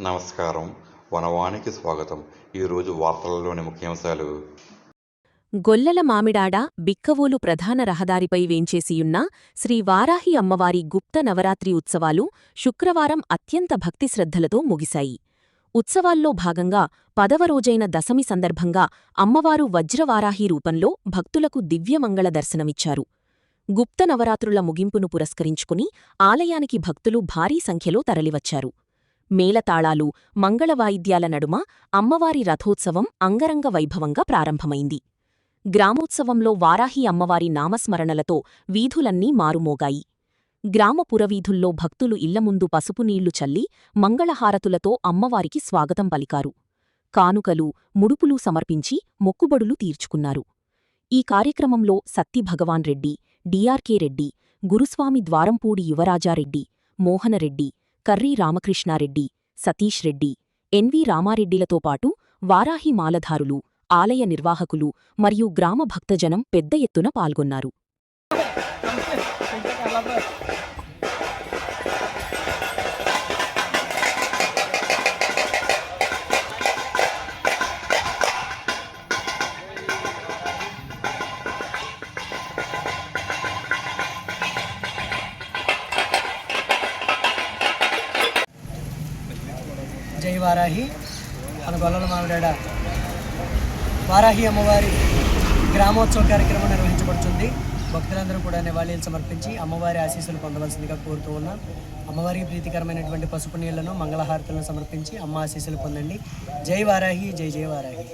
నమస్కారం. వనవానికి స్వాగతం. ఈరోజు వార్తలలోని ముఖ్యాంశాలు. గొల్లల మామిడాడ బిక్కవోలు ప్రధాన రహదారిపై వేంచేసియున్న శ్రీ వారాహి అమ్మవారి గుప్త నవరాత్రి ఉత్సవాలు శుక్రవారం అత్యంత భక్తిశ్రద్ధలతో ముగిశాయి. ఉత్సవాల్లో భాగంగా 10వ రోజైన దశమి సందర్భంగా అమ్మవారు వజ్రవారాహి రూపంలో భక్తులకు దివ్యమంగళ దర్శనమిచ్చారు. గుప్త నవరాత్రుల ముగింపును పురస్కరించుకుని ఆలయానికి భక్తులు భారీ సంఖ్యలో తరలివచ్చారు. మేళతాళాలు, మంగళవాయిద్యాల నడుమ అమ్మవారి రథోత్సవం అంగరంగ వైభవంగా ప్రారంభమైంది. గ్రామోత్సవంలో వారాహి అమ్మవారి నామస్మరణలతో వీధులన్నీ మారుమోగాయి. గ్రామ పురవీధుల్లో భక్తులు ఇళ్లముందు పసుపునీళ్లు చల్లి మంగళహారతులతో అమ్మవారికి స్వాగతం పలికారు. కానుకలు, ముడుపులు సమర్పించి మొక్కుబడులు తీర్చుకున్నారు. ఈ కార్యక్రమంలో సత్తిభగవాన్ రెడ్డి, డిఆర్కే రెడ్డి, గురుస్వామి ద్వారంపూడి యువరాజారెడ్డి, మోహనరెడ్డి, కర్రీ రామకృష్ణారెడ్డి, సతీష్ రెడ్డి, ఎన్వి రామారెడ్డిలతో పాటు వారాహి మాలధారులు, ఆలయ నిర్వాహకులు మరియు గ్రామ భక్తజనం పెద్ద ఎత్తున పాల్గొన్నారు. జై వారాహి. మన గొల్లల మామిడాడ వారాహి అమ్మవారి గ్రామోత్సవ కార్యక్రమం నిర్వహించబడుతుంది. భక్తులందరూ కూడా నివాళులు సమర్పించి అమ్మవారి ఆశీస్సులు పొందవలసిందిగా కోరుతూ ఉన్నాం. అమ్మవారికి ప్రీతికరమైనటువంటి పసుపు నీళ్లను, మంగళహారతులను సమర్పించి అమ్మ ఆశీస్సులు పొందండి. జై వారాహి, జై జై వారాహి.